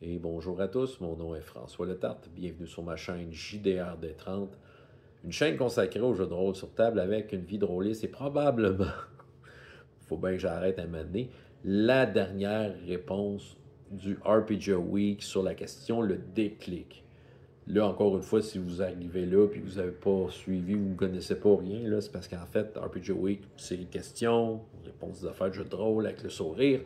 Et bonjour à tous, mon nom est François Letarte, bienvenue sur ma chaîne JDR D30, une chaîne consacrée aux jeux de rôle sur table avec une vie drôliste et probablement, faut bien que j'arrête à m'amener, la dernière réponse du RPG Week sur la question le déclic. Là, encore une fois, si vous arrivez là et que vous n'avez pas suivi ou vous ne connaissez pas rien, là, c'est parce qu'en fait, RPG Week, série de questions, réponses d'affaires de jeux de rôle avec le sourire.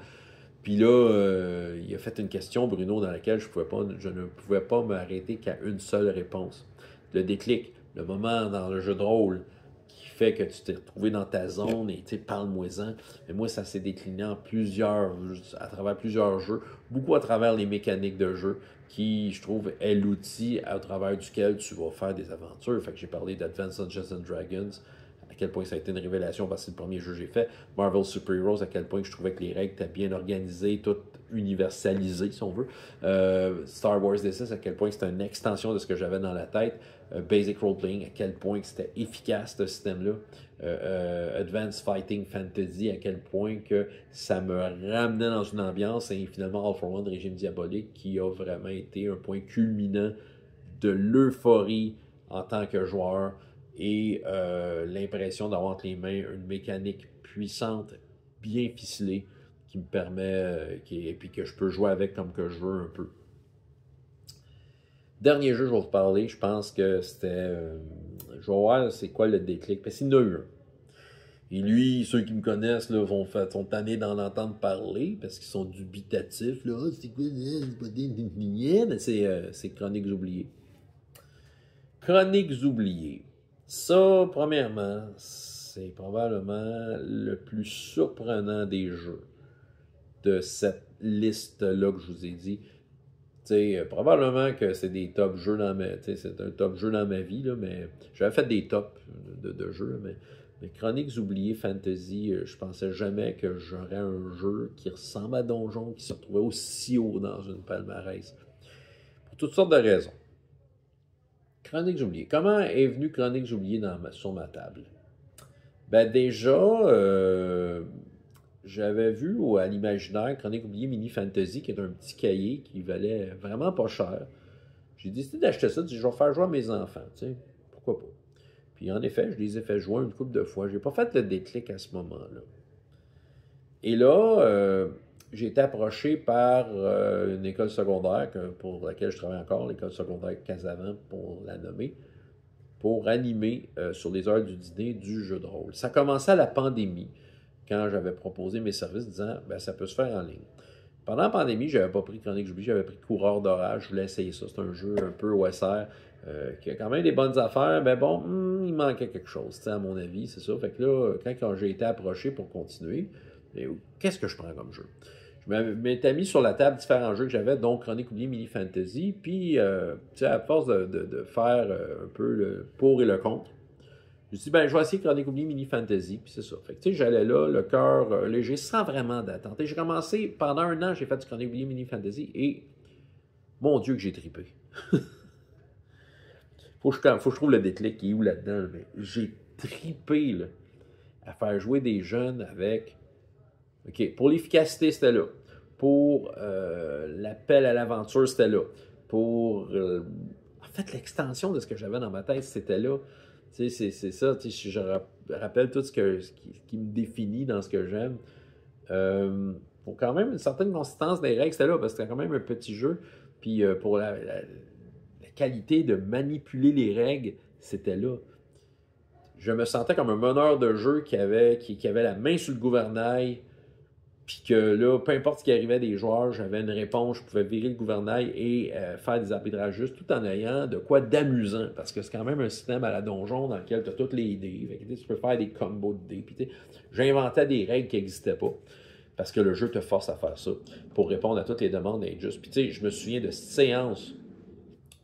Puis là, il a fait une question, Bruno, dans laquelle je ne pouvais pas m'arrêter qu'à une seule réponse. Le déclic, le moment dans le jeu de rôle qui fait que tu t'es retrouvé dans ta zone et tu sais, parle-moi-en. Mais moi, ça s'est décliné en à travers plusieurs jeux, beaucoup à travers les mécaniques de jeu, qui, je trouve, est l'outil à travers duquel tu vas faire des aventures. Fait que j'ai parlé d'Advanced Dungeons and Dragons, à quel point ça a été une révélation parce que c'est le premier jeu que j'ai fait. Marvel Super Heroes, à quel point je trouvais que les règles étaient bien organisées, toutes universalisées, si on veut. Star Wars D6, à quel point c'était une extension de ce que j'avais dans la tête. Basic Role Playing, à quel point c'était efficace ce système-là. Advanced Fighting Fantasy, à quel point que ça me ramenait dans une ambiance. Et finalement, All for One, Régime Diabolique, qui a vraiment été un point culminant de l'euphorie en tant que joueur et l'impression d'avoir entre les mains une mécanique puissante, bien ficelée, qui me permet, et puis que je peux jouer avec comme que je veux un peu. Dernier jeu, je vais vous parler, je pense que c'était... je vais voir c'est quoi le déclic, parce qu'il y en a eu un. Et lui, ceux qui me connaissent là, sont tannés d'en entendre parler parce qu'ils sont dubitatifs. Là, c'est quoi, c'est Chroniques oubliées. Chroniques oubliées. Ça, premièrement, c'est probablement le plus surprenant des jeux de cette liste-là que je vous ai dit. Probablement que c'est des top jeux dans ma... c'est un top jeu dans ma vie, là, mais j'avais fait des tops de jeux, mais Chroniques oubliées Fantasy, je pensais jamais que j'aurais un jeu qui ressemble à Donjon, qui se retrouvait aussi haut dans une palmarès. Pour toutes sortes de raisons. Chroniques oubliées. Comment est venu Chroniques oubliées sur ma table? Ben déjà, j'avais vu à l'imaginaire Chroniques oubliées Mini Fantasy, qui est un petit cahier qui valait vraiment pas cher. J'ai décidé d'acheter ça, je vais faire jouer à mes enfants, tu sais, pourquoi pas. Puis en effet, je les ai fait jouer une couple de fois. J'ai pas fait le déclic à ce moment-là. Et là, j'ai été approché par une école secondaire pour laquelle je travaille encore, l'école secondaire Casavant, pour la nommer, pour animer sur les heures du dîner du jeu de rôle. Ça commençait à la pandémie, quand j'avais proposé mes services, disant ben, ça peut se faire en ligne. Pendant la pandémie, je n'avais pas pris Chronique J'oublie, j'avais pris Coureur d'orage, je voulais essayer ça. C'est un jeu un peu OSR qui a quand même des bonnes affaires, mais bon, il manquait quelque chose, à mon avis, c'est ça. Fait que là, quand j'ai été approché pour continuer, qu'est-ce que je prends comme jeu? Je m'étais mis sur la table différents jeux que j'avais, dont Chronique oubliée Mini Fantasy, puis à force de faire un peu le pour et le contre, je me suis dit, ben, je vais essayer Chronique oubliée Mini Fantasy, puis c'est ça. Fait que, j'allais là, le cœur léger, sans vraiment d'attente. J'ai commencé, pendant un an, j'ai fait du Chronique oubliée Mini Fantasy, et mon Dieu que j'ai tripé. faut que je trouve le déclic qui est où là-dedans, mais j'ai tripé, là, à faire jouer des jeunes avec... OK, pour l'efficacité, c'était là. Pour l'appel à l'aventure, c'était là. Pour... en fait, l'extension de ce que j'avais dans ma tête, c'était là. C'est ça, je rappelle tout ce qui me définit dans ce que j'aime. Pour quand même une certaine consistance des règles, c'était là, parce que c'était quand même un petit jeu. Puis pour la qualité de manipuler les règles, c'était là. Je me sentais comme un meneur de jeu qui avait la main sur le gouvernail, puis que là, peu importe ce qui arrivait des joueurs, j'avais une réponse, je pouvais virer le gouvernail et faire des arbitrages justes tout en ayant de quoi d'amusant. Parce que c'est quand même un système à la donjon dans lequel tu as toutes les dés. Fait que, tu peux faire des combos de dés. Puis, j'inventais des règles qui n'existaient pas. Parce que le jeu te force à faire ça pour répondre à toutes les demandes et être juste. Puis je me souviens de séances,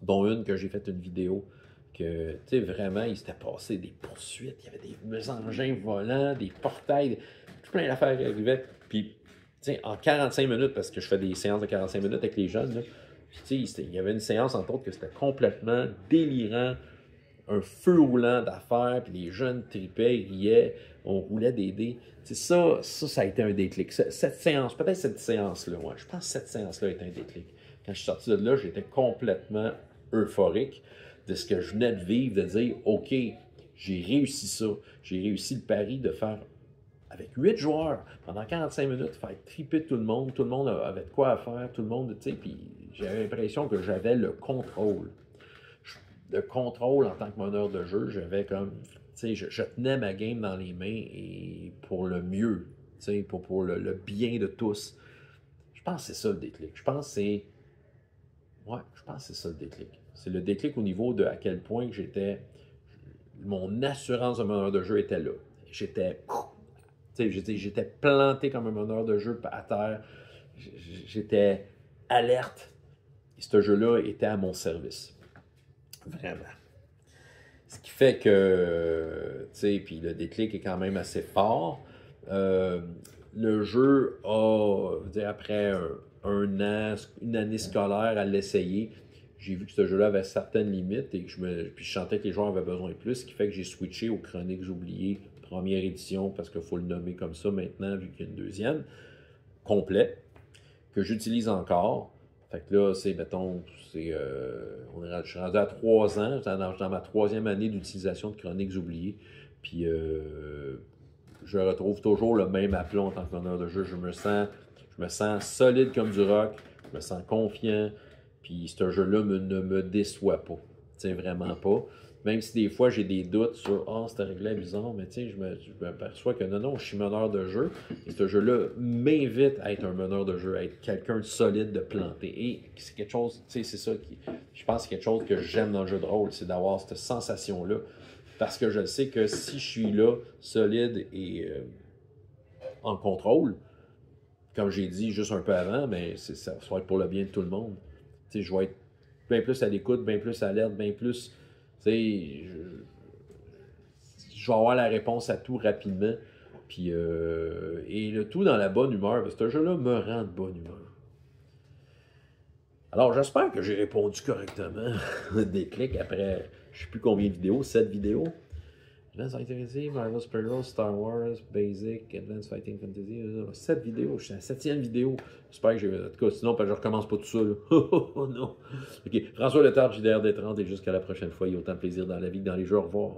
dont une que j'ai fait une vidéo, que vraiment, il s'était passé des poursuites, il y avait des engins volants, des portails, tout plein d'affaires qui arrivaient. Puis, en 45 minutes, parce que je fais des séances de 45 minutes avec les jeunes, là, il y avait une séance, entre autres, que c'était complètement délirant, un feu roulant d'affaires, puis les jeunes tripaient, riaient, on roulait des dés. Ça a été un déclic. Cette séance, peut-être cette séance-là, ouais, je pense que cette séance-là a été un déclic. Quand je suis sorti de là, j'étais complètement euphorique de ce que je venais de vivre, de dire, OK, j'ai réussi ça. J'ai réussi le pari de faire, avec 8 joueurs, pendant 45 minutes, faire triper tout le monde avait de quoi à faire, tout le monde, tu sais, puis j'avais l'impression que j'avais le contrôle. Le contrôle en tant que meneur de jeu, j'avais comme, tu sais, je tenais ma game dans les mains et pour le mieux, tu sais, pour le bien de tous. Je pense que c'est ça le déclic. Je pense que c'est, ouais, je pense que c'est ça le déclic. C'est le déclic au niveau de à quel point que j'étais, mon assurance de meneur de jeu était là. J'étais, tu sais, j'étais planté comme un meneur de jeu à terre. J'étais alerte. Et ce jeu-là était à mon service. Vraiment. Ce qui fait que, tu sais, puis le déclic est quand même assez fort. Le jeu a, je veux dire, après un an, une année scolaire à l'essayer, j'ai vu que ce jeu-là avait certaines limites et que puis je sentais que les joueurs avaient besoin de plus, ce qui fait que j'ai switché aux Chroniques oubliées, première édition, parce qu'il faut le nommer comme ça maintenant, vu qu'il y a une deuxième, complet, que j'utilise encore. Fait que là, c'est, mettons, je suis rendu à 3 ans, dans ma 3e année d'utilisation de Chroniques oubliées, puis je retrouve toujours le même aplomb en tant que meneur de jeu. Je me sens solide comme du roc, je me sens confiant, puis ce jeu-là ne me déçoit pas. Tu sais, vraiment pas. Même si des fois j'ai des doutes sur « Ah, c'était réglé bizarre », mais tu sais, je me perçois que non, je suis meneur de jeu. Et ce jeu-là m'invite à être un meneur de jeu, à être quelqu'un de solide, de planté. Et c'est quelque chose, tu sais, c'est ça qui. Je pense que c'est quelque chose que j'aime dans le jeu de rôle, c'est d'avoir cette sensation-là. Parce que je sais que si je suis là, solide et en contrôle, comme j'ai dit juste un peu avant, mais ça va être pour le bien de tout le monde. Tu sais, je vais être bien plus à l'écoute, bien plus alerte, bien plus. Tu sais, je vais avoir la réponse à tout rapidement. Puis, et le tout dans la bonne humeur, parce que ce jeu-là me rend de bonne humeur. Alors, j'espère que j'ai répondu correctement. Déclic après, je ne sais plus combien de vidéos, 7 vidéos. Advanced Fighting Fantasy, Marvel Superheroes, Star Wars, Basic, Advanced Fighting Fantasy. 7 vidéos, je suis à la 7e vidéo. J'espère que j'ai. En tout cas, sinon, je recommence pas tout ça. Là. Oh non. Ok, François Letard, JDR des 30, et jusqu'à la prochaine fois. Il y a autant de plaisir dans la vie que dans les jeux. Au revoir.